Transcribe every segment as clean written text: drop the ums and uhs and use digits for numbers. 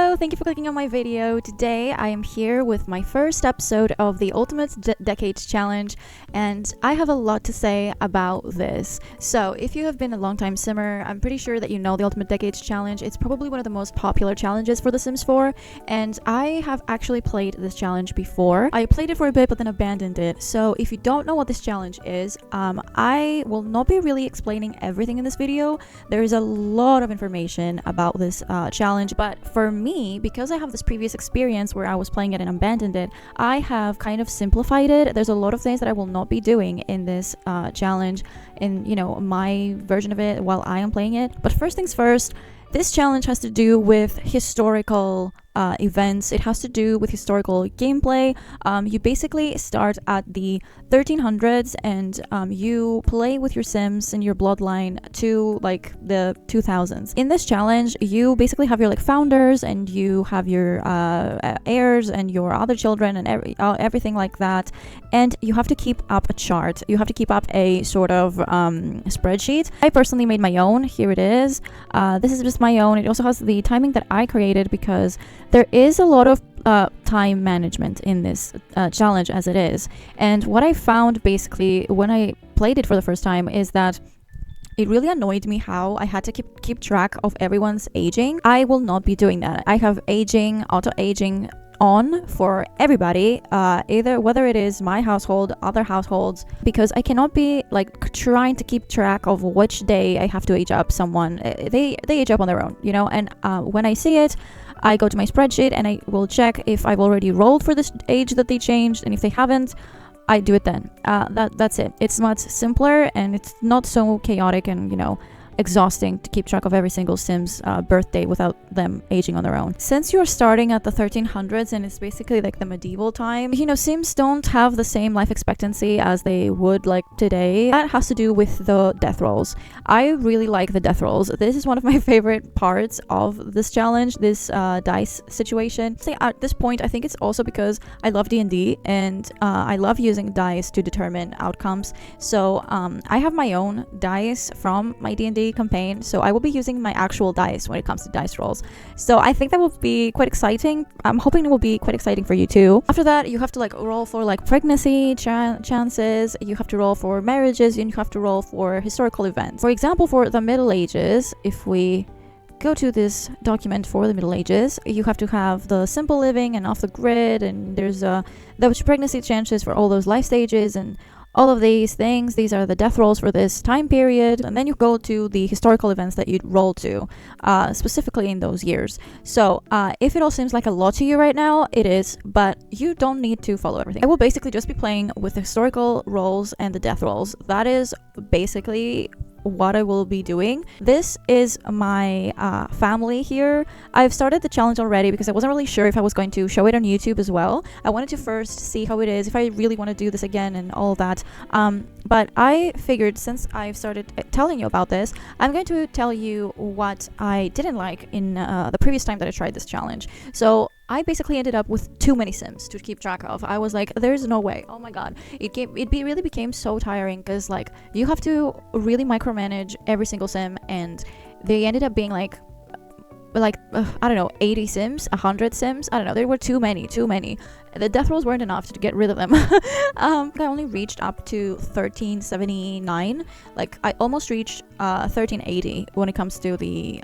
Hello, thank you for clicking on my video. Today I am here with my first episode of the Ultimate Decades Challenge, and I have a lot to say about this. So if you have been a long-time simmer, I'm pretty sure that you know the Ultimate Decades Challenge. It's probably one of the most popular challenges for The Sims 4, and I have actually played this challenge before. I played it for a bit but then abandoned it. So if you don't know what this challenge is, I will not be really explaining everything in this video. There is a lot of information about this challenge, but for me, because I have this previous experience where I was playing it and abandoned it, I have kind of simplified it. There's a lot of things that I will not be doing in this challenge, in my version of it while I am playing it. But first things first, this challenge has to do with historical events. It has to do with historical gameplay. You basically start at the 1300s and you play with your Sims and your bloodline to like the 2000s. In this challenge, you basically have your founders and you have your heirs and your other children and everything like that. And you have to keep up a chart. You have to keep up a sort of spreadsheet. I personally made my own. Here it is. This is just my own. It also has the timing that I created because there is a lot of time management in this challenge as it is. And what I found basically when I played it for the first time is that it really annoyed me how I had to keep track of everyone's aging. I will not be doing that. I have auto-aging on for everybody, either whether it is my household, other households, because I cannot be trying to keep track of which day I have to age up someone. They age up on their own, and when I see it, I go to my spreadsheet and I will check if I've already rolled for this age that they changed, and if they haven't, I do it then. That's it. It's much simpler and it's not so chaotic and exhausting to keep track of every single Sim's birthday without them aging on their own. Since you're starting at the 1300s and it's basically like the medieval time, Sims don't have the same life expectancy as they would today. That has to do with the death rolls. I really like the death rolls. This is one of my favorite parts of this challenge, this dice situation. See, at this point, I think it's also because I love D&D and I love using dice to determine outcomes. So I have my own dice from my D&D campaign, so I will be using my actual dice when it comes to dice rolls. So I think that will be quite exciting. I'm hoping it will be quite exciting for you too. After that, you have to roll for pregnancy chances, you have to roll for marriages, and you have to roll for historical events. For example, for the Middle Ages, if we go to this document for the Middle Ages, you have to have the simple living and off the grid, and there's those pregnancy chances for all those life stages and all of these things. These are the death rolls for this time period, and then you go to the historical events that you'd roll to, specifically in those years. So if it all seems like a lot to you right now, it is, but you don't need to follow everything. I will basically just be playing with the historical rolls and the death rolls. That is basically what I will be doing. This is my family here. I've started the challenge already because I wasn't really sure if I was going to show it on YouTube as well. I wanted to first see how it is, if I really want to do this again and all that. But I figured since I've started telling you about this, I'm going to tell you what I didn't like in the previous time that I tried this challenge. So I basically ended up with too many Sims to keep track of. I was like, there's no way. Oh my god. It really became so tiring because you have to really micromanage every single Sim, and they ended up being I don't know, 80 Sims, 100 Sims. I don't know. There were too many. The death rolls weren't enough to get rid of them. I only reached up to 1379. I almost reached 1380 when it comes to the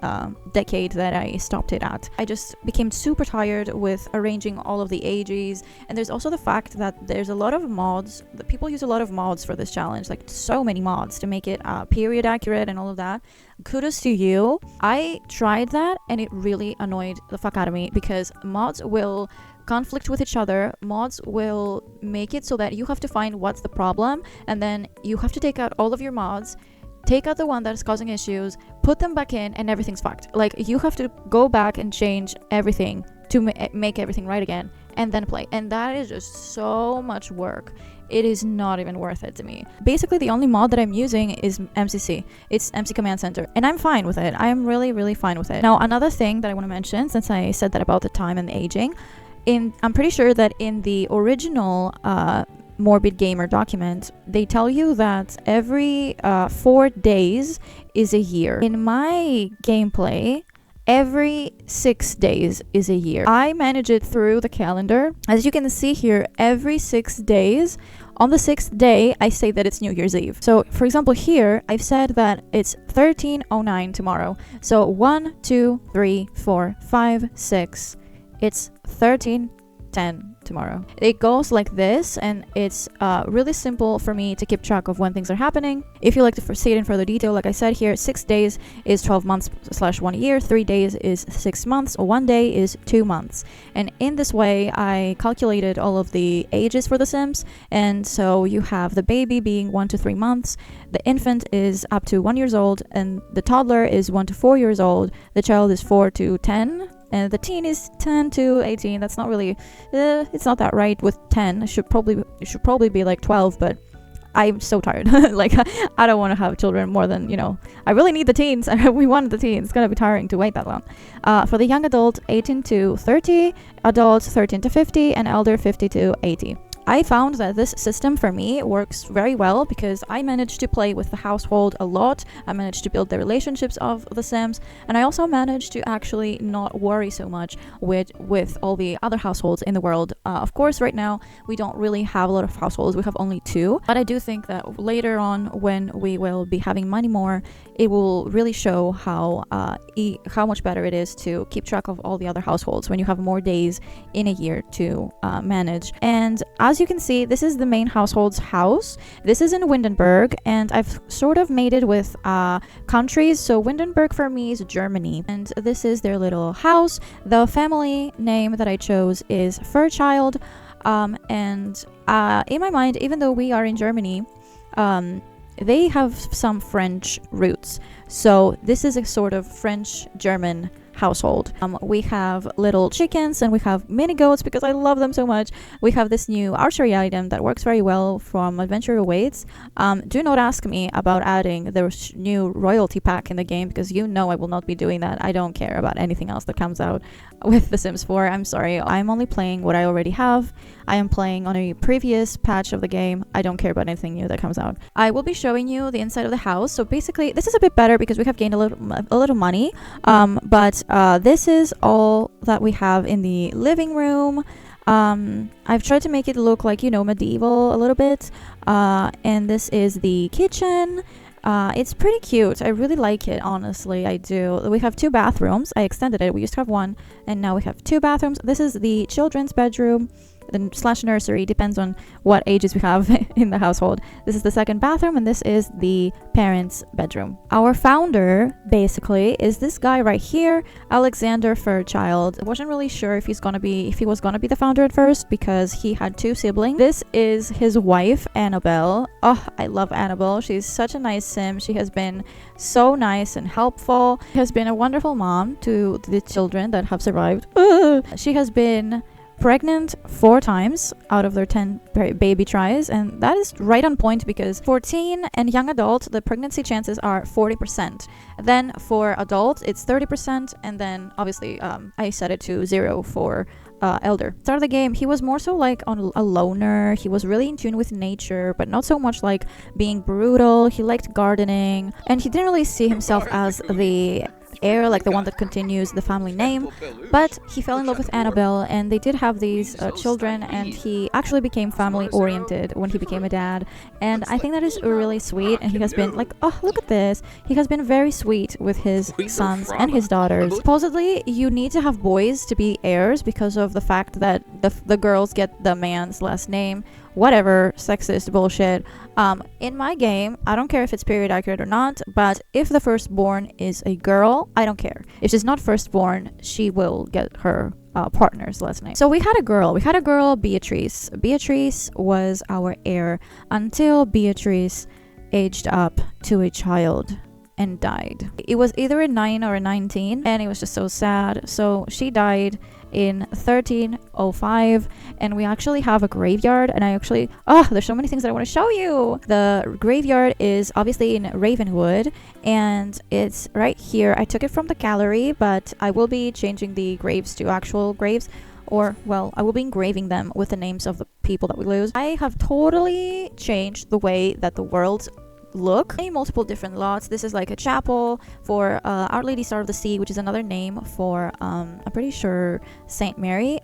decade that I stopped it at. I just became super tired with arranging all of the ages, and there's also the fact that there's a lot of mods. The people use a lot of mods for this challenge, so many mods to make it period accurate and all of that. Kudos to you. I tried that and it really annoyed the fuck out of me because mods will conflict with each other. Mods will make it so that you have to find what's the problem, and then you have to take out all of your mods, take out the one that is causing issues, put them back in, and everything's fucked. You have to go back and change everything to make everything right again and then play, and that is just so much work. It is not even worth it to me. Basically, the only mod that I'm using is MCC. It's MC Command Center, and I'm fine with it. I am really, really fine with it. Now, another thing that I want to mention, since I said that about the time and the aging, I'm pretty sure that in the original Morbid Gamer document, they tell you that every 4 days is a year. In my gameplay, every 6 days is a year. I manage it through the calendar. As you can see here, every 6 days, on the 6th day, I say that it's New Year's Eve. So, for example, here, I've said that it's 13:09 tomorrow. So, 1, 2, 3, 4, 5, 6. It's 13:10 tomorrow. It goes like this, and it's really simple for me to keep track of when things are happening. If you like to see it in further detail, like I said here, 6 days is 12 months / 1 year, 3 days is 6 months, 1 day is 2 months. And in this way, I calculated all of the ages for the Sims. And so you have the baby being 1 to 3 months, the infant is up to 1 year old, and the toddler is 1 to 4 years old, the child is 4 to 10, and the teen is 10 to 18. That's not really, it's not that right with 10. It should probably be like 12, but I'm so tired. Like, I don't want to have children more than, I really need the teens. We wanted the teens. It's going to be tiring to wait that long. For the young adult, 18 to 30, adults 13 to 50, and elder 50 to 80. I found that this system for me works very well because I managed to play with the household a lot. I managed to build the relationships of the Sims, and I also managed to actually not worry so much with all the other households in the world. Of course, right now we don't really have a lot of households. We have only 2, but I do think that later on, when we will be having money more, it will really show how much better it is to keep track of all the other households when you have more days in a year to manage. And as you can see, this is the main household's house. This is in Windenburg, and I've sort of made it with countries. So Windenburg for me is Germany, and this is their little house. The family name that I chose is Fairchild, and in my mind, even though we are in Germany, they have some French roots. So this is a sort of French-German household. We have little chickens, and we have mini goats because I love them so much. We have this new archery item that works very well from Adventure Awaits. Do not ask me about adding the new royalty pack in the game, because I will not be doing that. I don't care about anything else that comes out with The Sims 4. I'm sorry. I'm only playing what I already have. I am playing on a previous patch of the game. I don't care about anything new that comes out. I will be showing you the inside of the house. So basically, this is a bit better because we have gained a little money. But this is all that we have in the living room. I've tried to make it look like, medieval a little bit. And this is the kitchen. It's pretty cute. I really like it, honestly. I do. We have 2 bathrooms. I extended it. We used to have 1, and now we have 2 bathrooms. This is the children's bedroom / nursery, depends on what ages we have in the household. This is the second bathroom, and this is the parents' bedroom. Our founder, basically, is this guy right here, Alexander Fairchild. I wasn't really sure if he was gonna be the founder at first, because he had 2 siblings. This is his wife, Annabelle. Oh, I love Annabelle. She's such a nice Sim. She has been so nice and helpful. She has been a wonderful mom to the children that have survived. She has been pregnant 4 times out of their 10 baby tries, and that is right on point, because for teen and young adult, the pregnancy chances are 40%. Then for adult, it's 30%, and then obviously I set it to 0 for elder. Start of the game, he was more so like a loner. He was really in tune with nature, but not so much like being brutal. He liked gardening, and he didn't really see himself as the heir, like the one that continues the family name, but he fell in love with Annabelle, and they did have these children, and he actually became family oriented when he became a dad, and I think that is really sweet. And he has been like, oh, look at this, he has been very sweet with his sons and his daughters. Supposedly you need to have boys to be heirs because of the fact that the girls get the man's last name. Whatever, sexist bullshit. In my game, I don't care if it's period accurate or not, but if the firstborn is a girl, I don't care. If she's not firstborn, she will get her partner's last name. So we had a girl, Beatrice. Beatrice was our heir until Beatrice aged up to a child and died. It was either a 9 or a 19, and it was just so sad. So she died in 1305, and we actually have a graveyard, and there's so many things that I want to show you. The graveyard is obviously in Ravenwood, and it's right here. I took it from the gallery, but I will be changing the graves to actual graves, or, well, I will be engraving them with the names of the people that we lose. I have totally changed the way that the world look. Multiple different lots. This is like a chapel for Our Lady Star of the Sea, which is another name for I'm pretty sure Saint Mary.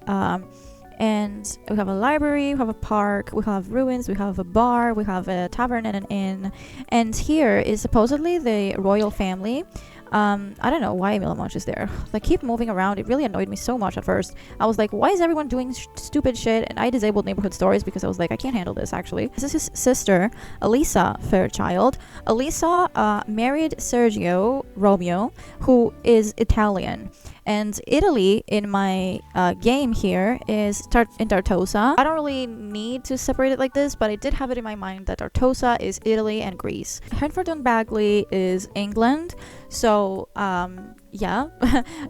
And we have a library, we have a park, we have ruins, we have a bar, we have a tavern and an inn. And here is supposedly the royal family. I don't know why Milamoch is there. They keep moving around. It really annoyed me so much at first. I was like, why is everyone doing stupid shit? And I disabled neighborhood stories because I was like, I can't handle this actually. This is his sister, Elisa Fairchild. Elisa married Sergio Romeo, who is Italian. And Italy in my game here is in Tartosa. I don't really need to separate it like this, but I did have it in my mind that Tartosa is Italy and Greece. Hertford-on-Bagley is England. So, yeah.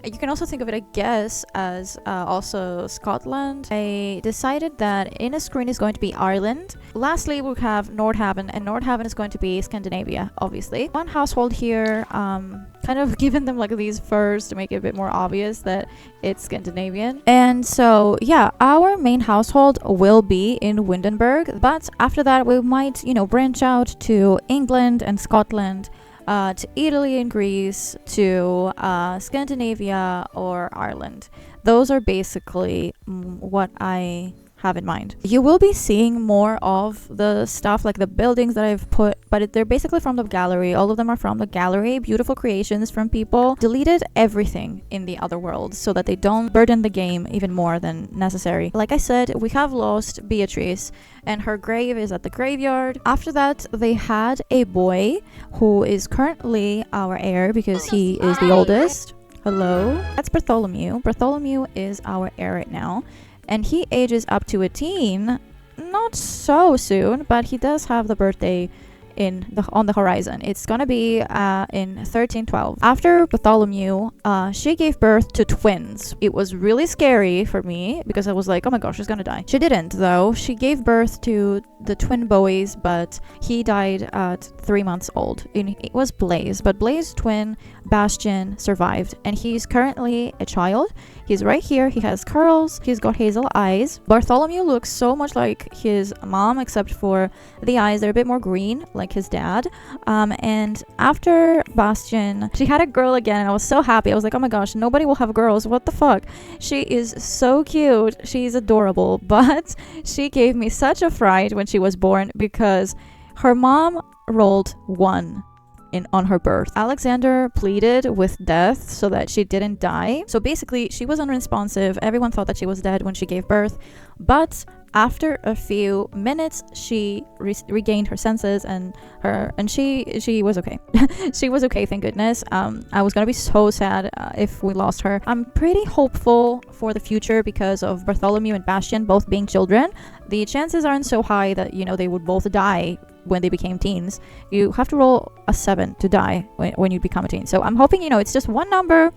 You can also think of it, I guess, as also Scotland. I decided that in a screen is going to be Ireland. Lastly, we have Nordhaven, and Nordhaven is going to be Scandinavia, obviously. One household here, kind of given them like these furs to make it a bit more obvious that it's Scandinavian. And so, yeah, our main household will be in Windenburg, but after that we might, branch out to England and Scotland, to Italy and Greece, to Scandinavia or Ireland. Those are basically what I have in mind. You will be seeing more of the stuff, like the buildings that I've put, but they're basically from the gallery. All of them are from the gallery. Beautiful creations from people. Deleted everything in the other world so that they don't burden the game even more than necessary. Like I said, we have lost Beatrice and her grave is at the graveyard. After that, they had a boy who is currently our heir because he is the oldest. Hello? That's Bartholomew. Bartholomew is our heir right now. And he ages up to a teen, not so soon, but he does have the birthday on the horizon. It's gonna be in 1312. After Bartholomew, she gave birth to twins. It was really scary for me because I was like, oh my gosh, she's gonna die. She didn't though. She gave birth to the twin boys, but he died at 3 months old. And it was Blaise, but Blaise's twin Bastian survived, and he's currently a child. He's right here. He has curls. He's got hazel eyes. Bartholomew looks so much like his mom, except for the eyes. They're a bit more green, like his dad. And after Bastian, she had a girl again, and I was so happy. I was like, oh my gosh, nobody will have girls. What the fuck? She is so cute. She's adorable, but she gave me such a fright when she was born because her mom rolled 1 on her birth. Alexander pleaded with death so that she didn't die. So basically, she was unresponsive. Everyone thought that she was dead when she gave birth. But after a few minutes, she regained her senses and she was okay. She was okay, thank goodness. I was gonna be so sad if we lost her. I'm pretty hopeful for the future because of Bartholomew and Bastian both being children. The chances aren't so high that, they would both die when they became teens. You have to roll a 7 to die when you become a teen. So I'm hoping, it's just one number.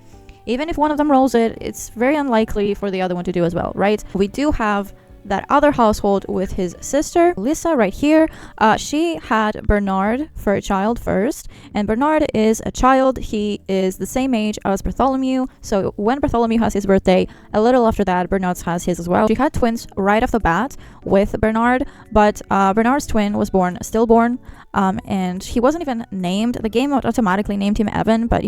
Even if one of them rolls it, it's very unlikely for the other one to do as well, right? We do have that other household with his sister, Lisa, right here. She had Bernard Fairchild first, and Bernard is a child. He is the same age as Bartholomew. So when Bartholomew has his birthday, a little after that, Bernard has his as well. She had twins right off the bat with Bernard, but Bernard's twin was stillborn, and he wasn't even named. The game automatically named him Evan, but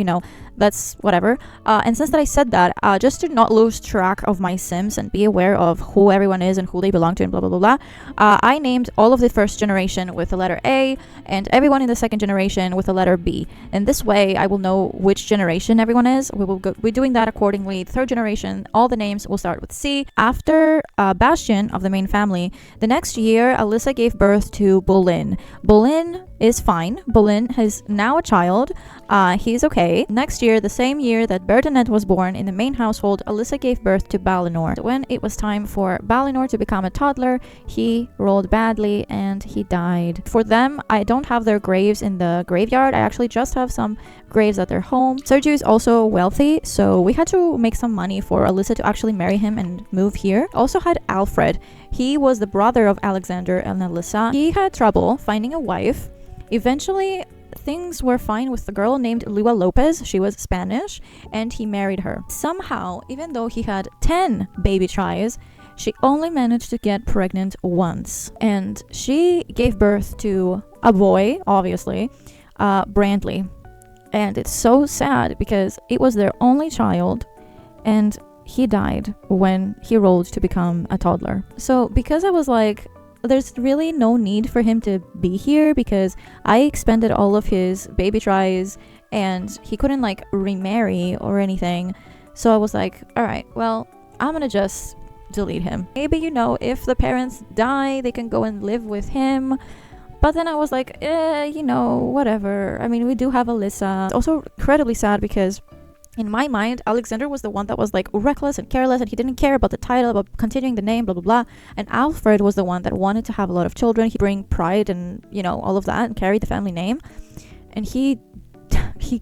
that's whatever. And since that I said that, just to not lose track of my Sims and be aware of who everyone is and who they belong to and blah blah blah blah, I named all of the first generation with the letter A and everyone in the second generation with the letter B. And this way I will know which generation everyone is. We will be doing that accordingly. Third generation, all the names will start with C. After Bastian of the main family, the next year Alyssa gave birth to Boleyn. Boleyn is fine. Boleyn is now a child. He's okay. Next year, the same year that Bertinet was born in the main household, Alyssa gave birth to Balinor. When it was time for Balinor to become a toddler, he rolled badly and he died. For them, I don't have their graves in the graveyard. I actually just have some graves at their home. Sergio is also wealthy, so we had to make some money for Alyssa to actually marry him and move here. Also had Alfred. He was the brother of Alexander and Alyssa. He had trouble finding a wife. Eventually, things were fine with the girl named Lua Lopez. She was Spanish, and he married her. Somehow, even though he had 10 baby tries, She only managed to get pregnant once, and she gave birth to a boy, obviously, Brandley. And it's so sad because it was their only child, and he died when he rolled to become a toddler. So because I was like, there's really no need for him to be here because I expended all of his baby tries and he couldn't like remarry or anything. So I was like, all right, well, I'm gonna just delete him. Maybe, if the parents die, they can go and live with him. But then I was like, whatever. I mean, we do have Alyssa. It's also incredibly sad because in my mind, Alexander was the one that was like reckless and careless, and he didn't care about the title, about continuing the name, blah, blah, blah. And Alfred was the one that wanted to have a lot of children. He'd bring pride and, all of that and carry the family name. And he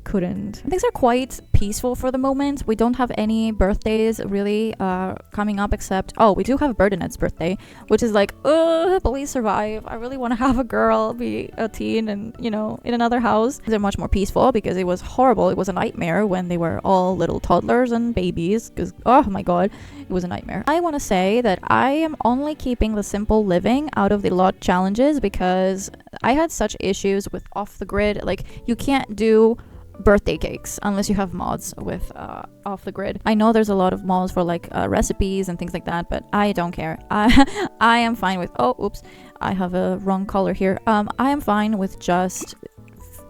couldn't. Things are quite peaceful for the moment. We don't have any birthdays really coming up except, we do have Bernadette's birthday, which is like, please survive. I really want to have a girl, be a teen and, in another house. They're much more peaceful because it was horrible. It was a nightmare when they were all little toddlers and babies because, oh my god, it was a nightmare. I want to say that I am only keeping the simple living out of the lot challenges because I had such issues with off the grid. Like, you can't do birthday cakes unless you have mods with off the grid. I know there's a lot of mods for like recipes and things like that, but I don't care. I am fine with I have a wrong color here. I am fine with just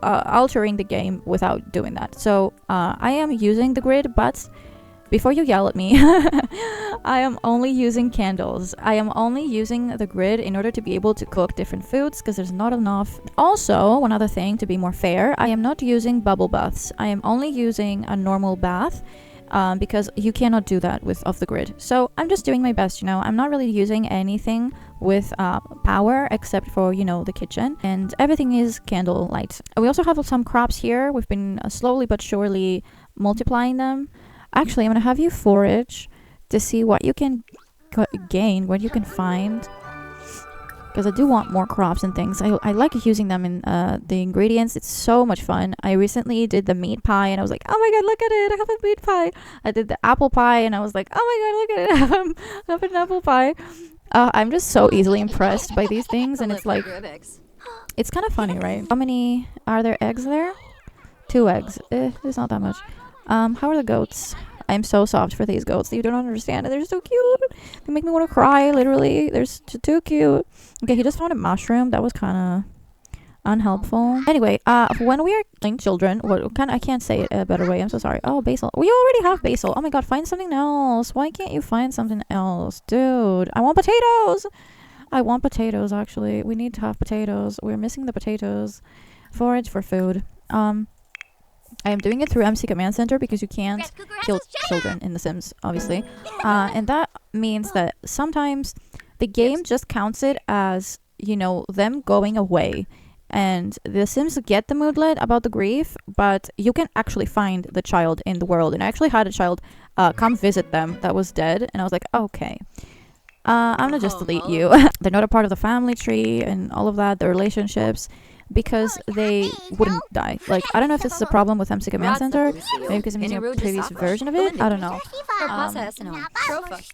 altering the game without doing that. So I am using the grid, but before you yell at me, I am only using candles. I am only using the grid in order to be able to cook different foods because there's not enough. Also, one other thing to be more fair, I am not using bubble baths. I am only using a normal bath because you cannot do that with off the grid. So I'm just doing my best, I'm not really using anything with power except for, the kitchen, and everything is candle light. We also have some crops here. We've been slowly but surely multiplying them. Actually, I'm going to have you forage to see what you can gain, what you can find. Because I do want more crops and things. I like using them in the ingredients. It's so much fun. I recently did the meat pie and I was like, oh my god, look at it. I have a meat pie. I did the apple pie and I was like, oh my god, look at it. I have an apple pie. I'm just so easily impressed by these things. And it's like, it's kind of funny, right? How many are there eggs there? 2 eggs. It's not that much. How are the goats? I'm so soft for these goats. You don't understand. They're so cute. They make me want to cry, literally. They're too cute. Okay, he just found a mushroom. That was kind of unhelpful. Anyway, when we are killing children, I can't say it a better way. I'm so sorry. Oh, basil. We already have basil. Oh my god, find something else. Why can't you find something else? Dude, I want potatoes. I want potatoes, actually. We need to have potatoes. We're missing the potatoes. Forage for food. I am doing it through MC Command Center because you can't kill children in The Sims, obviously. And that means that sometimes the game just counts it as, them going away. And The Sims get the moodlet about the grief, but you can actually find the child in the world. And I actually had a child come visit them that was dead. And I was like, okay, I'm gonna just delete you. They're not a part of the family tree and all of that, the relationships. Because they wouldn't die. Like, I don't know if this is a problem with MC Command Center. Maybe because I'm using a previous version of it. I don't know.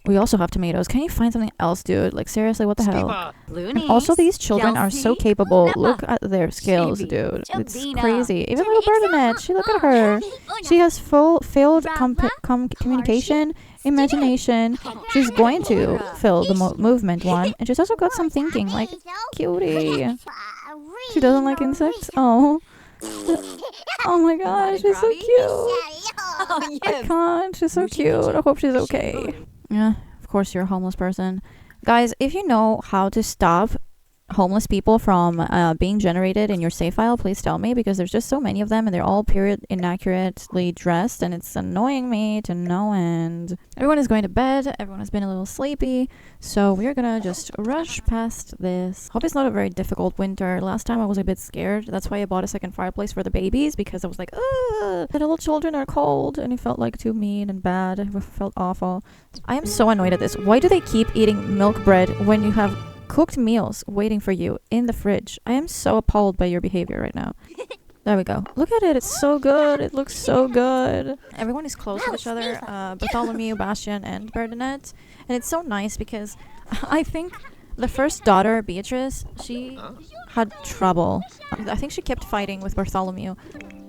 We also have tomatoes. Can you find something else, dude? Like, seriously, what the hell? And also, these children are so capable. Look at their skills, dude. It's crazy. Even little Bernadette. Look at her. She has failed communication, imagination. She's going to fill the movement one. And she's also got some thinking. Like, cutie. She doesn't like insects? Oh. Oh my gosh, she's so cute. I can't. She's so cute. I hope she's okay. Yeah, of course you're a homeless person. Guys, if you know how to stop homeless people from being generated in your save file, please tell me, because there's just so many of them and they're all period inaccurately dressed and it's annoying me to no end. Everyone is going to bed. Everyone has been a little sleepy, so we're gonna just rush past this. Hope it's not a very difficult winter. Last time I was a bit scared. That's why I bought a second fireplace for the babies, because I was like, ugh, the little children are cold, and it felt like too mean and bad. It felt awful. I am so annoyed at this. Why do they keep eating milk bread when you have cooked meals waiting for you in the fridge? I am so appalled by your behavior right now. There we go. Look at it. It's so good. It looks so good. Everyone is close with each other. Bartholomew, Bastian, and Bernadette. And it's so nice because I think the first daughter, Beatrice, she had trouble. I think she kept fighting with Bartholomew.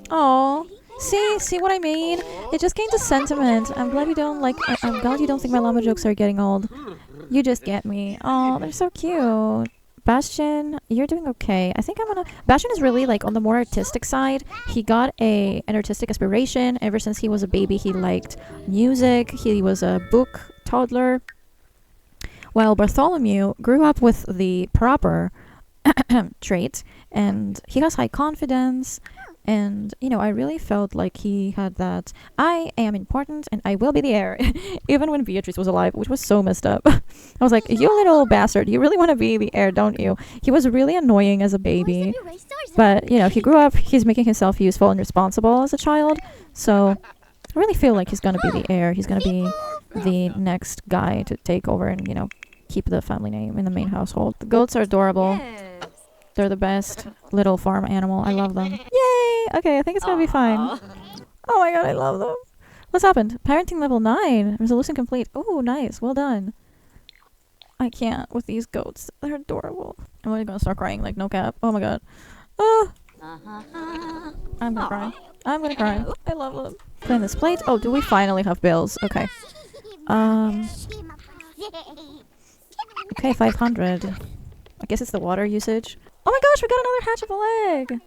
Oh, see what I mean? It just gains a sentiment. I'm glad you don't like. I'm glad you don't think my llama jokes are getting old. You just get me. Oh, they're so cute. Bastian, you're doing okay. I think I'm gonna... Bastian is really, like, on the more artistic side. He got an artistic aspiration. Ever since he was a baby, he liked music. He was a book toddler. While Bartholomew grew up with the proper trait, and he has high confidence. And, you know, I really felt like he had that, I am important and I will be the heir, even when Beatrice was alive, which was so messed up. I was like, you little bastard, you really want to be the heir, don't you? He was really annoying as a baby, but, you know, he grew up, he's making himself useful and responsible as a child, so I really feel like he's going to be the heir. He's going to be the next guy to take over and, you know, keep the family name in the main household. The goats are adorable. They're the best little farm animal. I love them. Yay! Okay, I think it's gonna be fine. Oh my god, I love them. What's happened? Parenting level 9. Resolution complete. Oh, nice. Well done. I can't with these goats. They're adorable. I'm really gonna start crying, like, no cap. Oh my god. Oh! I'm gonna cry. I'm gonna cry. I love them. Clean this plate. Oh, do we finally have bills? Okay. Okay, 500. I guess it's the water usage. Oh my gosh, we got another hatchable egg!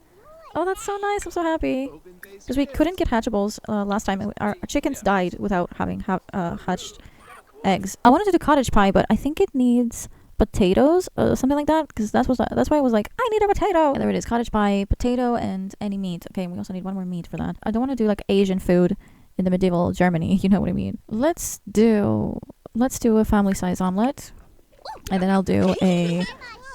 Oh, that's so nice. I'm so happy. Because we couldn't get hatchables last time. Our chickens died without having hatched eggs. I wanted to do cottage pie, but I think it needs potatoes, something like that. Because that's why I was like, I need a potato. And there it is, cottage pie, potato, and any meat. Okay, we also need one more meat for that. I don't want to do like Asian food in the medieval Germany. You know what I mean? Let's do a family size omelet. And then I'll do a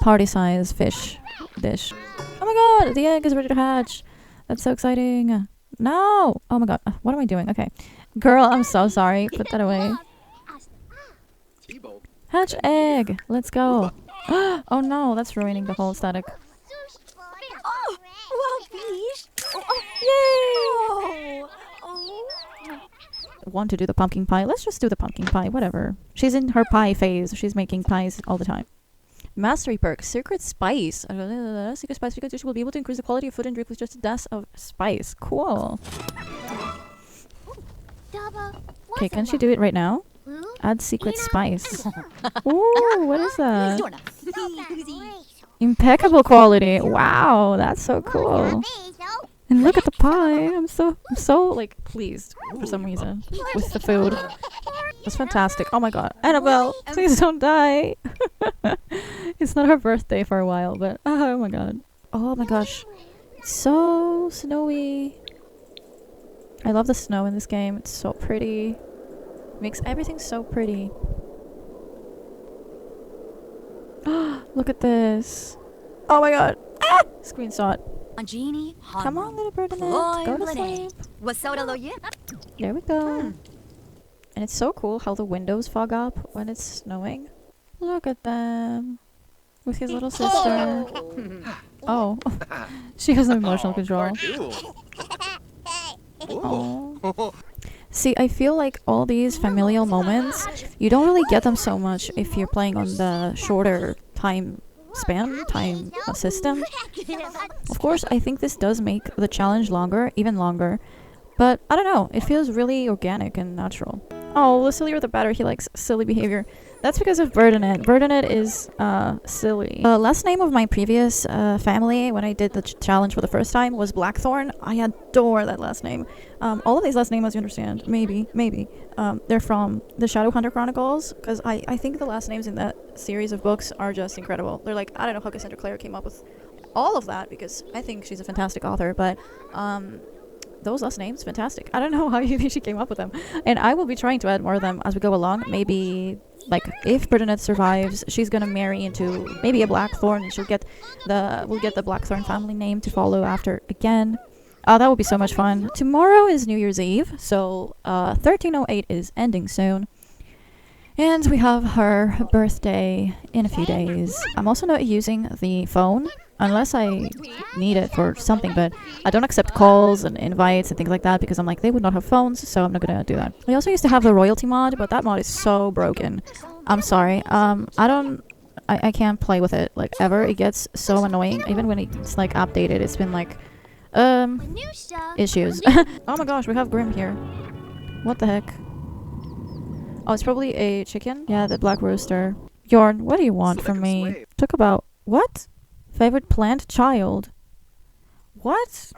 party size fish dish. Oh my god, the egg is ready to hatch. That's so exciting. No! Oh my god, what am I doing? Okay. Girl, I'm so sorry. Put that away. Hatch egg! Let's go. Oh no, that's ruining the whole aesthetic. Yay! Want to do the pumpkin pie? Let's just do the pumpkin pie, whatever. She's in her pie phase. She's making pies all the time. Mastery perk, secret spice. Secret spice because you will be able to increase the quality of food and drink with just a dash of spice. Cool. Okay, can she do it right now? Add secret spice. Ooh, what is that? Impeccable quality. Wow, that's so cool. And look at the pie. I'm so like pleased for some reason with the food. That's fantastic. Oh my god. Annabelle, please don't die. It's not her birthday for a while, but oh my god. Oh my gosh. It's so snowy. I love the snow in this game. It's so pretty. It makes everything so pretty. Look at this. Oh my god. Ah! Screenshot. Come on, little bird, go to sleep. There we go. And it's so cool how the windows fog up when it's snowing. Look at them. With his little sister. Oh. She has no emotional control. Oh. See, I feel like all these familial moments, you don't really get them so much if you're playing on the shorter time system. Of course, I think this does make the challenge longer, even longer. But I don't know, it feels really organic and natural. Oh, the sillier the better. He likes silly behavior. That's because of Bernadette. Bernadette is silly. The last name of my previous family, when I did the challenge for the first time, was Blackthorn. I adore that last name. All of these last names, as you understand, maybe, they're from the Shadowhunter Chronicles, because I think the last names in that series of books are just incredible. They're like, I don't know how Cassandra Clare came up with all of that, because I think she's a fantastic author, but those last names, fantastic. I don't know how you think she came up with them. And I will be trying to add more of them as we go along. Maybe, like, if Bernadette survives, she's gonna marry into maybe a Blackthorn, and we'll get the Blackthorn family name to follow after again. That would be so much fun. Tomorrow is New Year's Eve, so 1308 is ending soon. And we have her birthday in a few days. I'm also not using the phone unless I need it for something, but I don't accept calls and invites and things like that because I'm like, they would not have phones, so I'm not gonna do that. I also used to have the royalty mod, but that mod is so broken. I'm sorry. I can't play with it like ever. It gets so annoying. Even when it's like updated, it's been like issues. Oh my gosh, we have Grim here. What the heck? Oh, it's probably a chicken. Yeah, the black rooster. Yorn, what do you want from me? Talk about what? Favorite plant child. What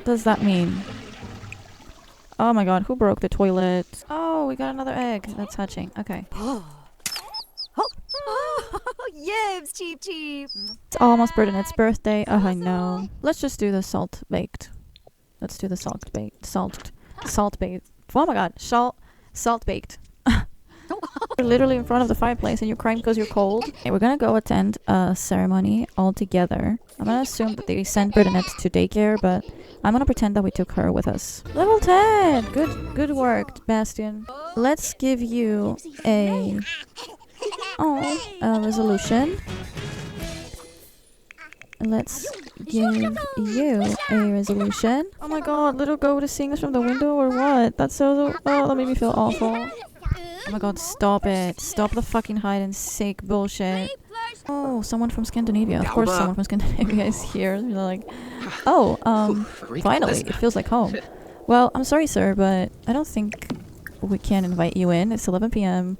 does that mean? Oh my god, who broke the toilet? Oh, we got another egg. That's hatching. Okay. Yibs, cheap. It's almost Bernadette's birthday. Oh, I know. Let's just do the salt baked. Let's do the salt baked. Salt baked. Oh my god, salt baked. You're literally in front of the fireplace and you're crying because you're cold. Okay, we're gonna go attend a ceremony all together. I'm gonna assume that they sent Bernadette to daycare, but I'm gonna pretend that we took her with us. Level 10! Good work, Bastian. Let's give you a resolution. Let's give you a resolution. Oh my god, little goat is seeing us from the window or what? That's so... Oh, that made me feel awful. Oh my god, stop it. Stop the fucking hide and seek bullshit. Oh, someone from Scandinavia. Of course someone from Scandinavia is here. You're like, oh, finally, it feels like home. Well, I'm sorry, sir, but I don't think we can invite you in. It's 11 p.m.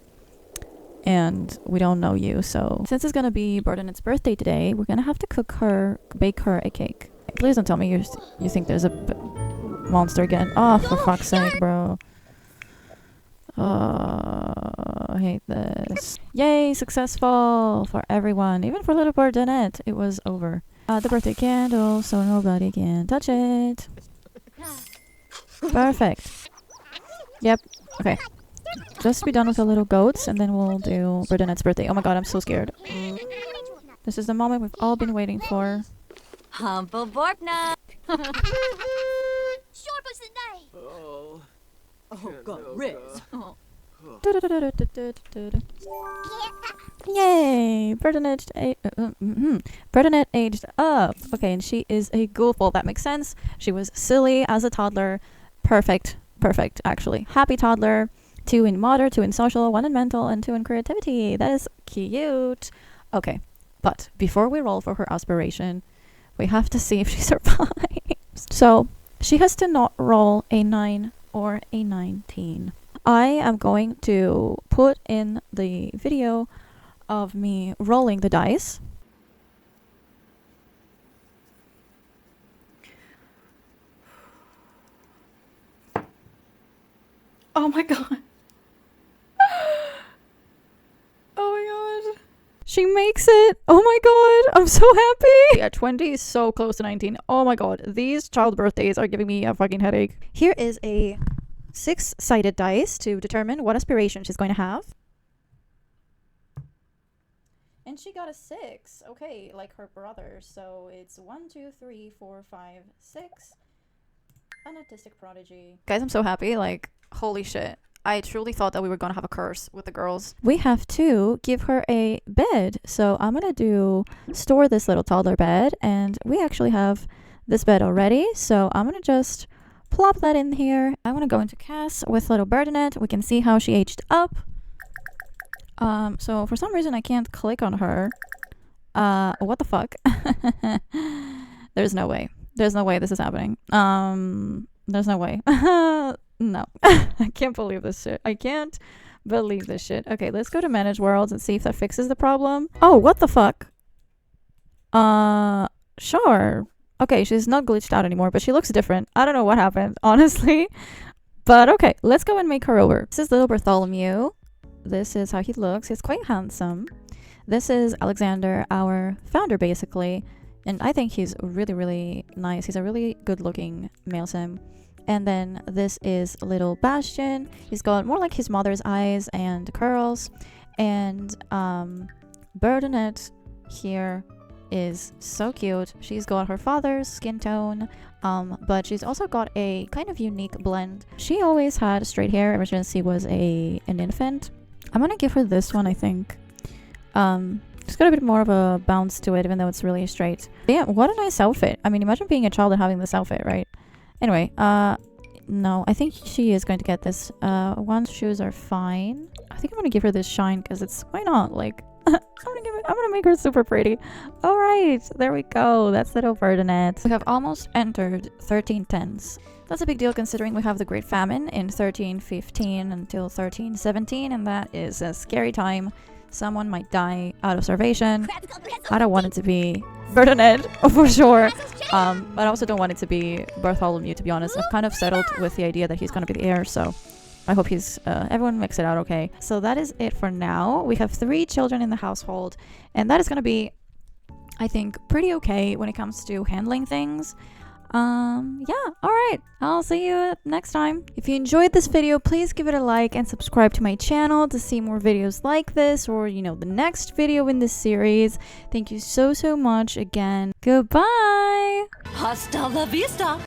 and we don't know you, so... Since it's gonna be Bernadette's birthday today, we're gonna have to bake her a cake. Please don't tell me you think there's a monster again. Oh, for fuck's sake, bro. I hate this. Yay, successful for everyone. Even for little Bernadette, it was over. The birthday candle, so nobody can touch it. Perfect. Yep. Okay. Just be done with the little goats, and then we'll do Bernadette's birthday. Oh my god, I'm so scared. This is the moment we've all been waiting for. Humble Borkna. Oh god, Riz. Yay! Bernadette aged up. Okay, and she is a goofball. That makes sense. She was silly as a toddler. Perfect, actually. Happy toddler. 2 in motor, 2 in social, 1 in mental, and 2 in creativity. That is cute. Okay, but before we roll for her aspiration, we have to see if she survives. So, she has to not roll a 9 or a 19. I am going to put in the video of me rolling the dice. Oh my god. Oh my god. She makes it. Oh my god. I'm so happy. Yeah, 20 is so close to 19. Oh my god. These child birthdays are giving me a fucking headache. Here is a 6-sided dice to determine what aspiration she's going to have. And she got a 6. Okay, like her brother. So it's 1, 2, 3, 4, 5, 6. An autistic prodigy. Guys, I'm so happy. Like, holy shit. I truly thought that we were gonna have a curse with the girls. We have to give her a bed. So I'm gonna store this little toddler bed. And we actually have this bed already. So I'm gonna just plop that in here. I want to go into Cass with little Bernadette. We can see how she aged up. So for some reason I can't click on her. What the fuck? There's no way. There's no way this is happening. There's no way. No. I can't believe this shit. I can't believe this shit. Okay, let's go to manage worlds and see if that fixes the problem. Oh, what the fuck? Sure. Okay, she's not glitched out anymore, but she looks different. I don't know what happened, honestly. But okay, let's go and make her over. This is little Bartholomew. This is how he looks. He's quite handsome. This is Alexander, our founder, basically. And I think he's really, really nice. He's a really good-looking male sim. And then this is little Bastion. He's got more like his mother's eyes and curls. And Bernadette here is so cute. She's got her father's skin tone, but she's also got a kind of unique blend. She always had straight hair ever since she was an infant. I'm gonna give her this one, I think. It's got a bit more of a bounce to it, even though it's really straight. But yeah, what a nice outfit. I mean, imagine being a child and having this outfit, right? Anyway, no, I think she is going to get this. One's shoes are fine. I think I'm gonna give her this shine because it's, why not? Like, I'm gonna make her super pretty. All right, there we go. That's little Ferdinand. We have almost entered 1310s. That's a big deal considering we have the Great Famine in 1315 until 1317, and that is a scary time. Someone might die out of starvation. I don't want it to be Ferdinand, for sure. But I also don't want it to be Bartholomew, to be honest. I've kind of settled with the idea that he's gonna be the heir, so I hope he's everyone makes it out okay. So that is it for now. We have 3 children in the household, and that is gonna be, I think, pretty okay when it comes to handling things. Yeah, alright, I'll see you next time. If you enjoyed this video, please give it a like and subscribe to my channel to see more videos like this, or you know, the next video in this series. Thank you so much again. Goodbye. Hasta la vista.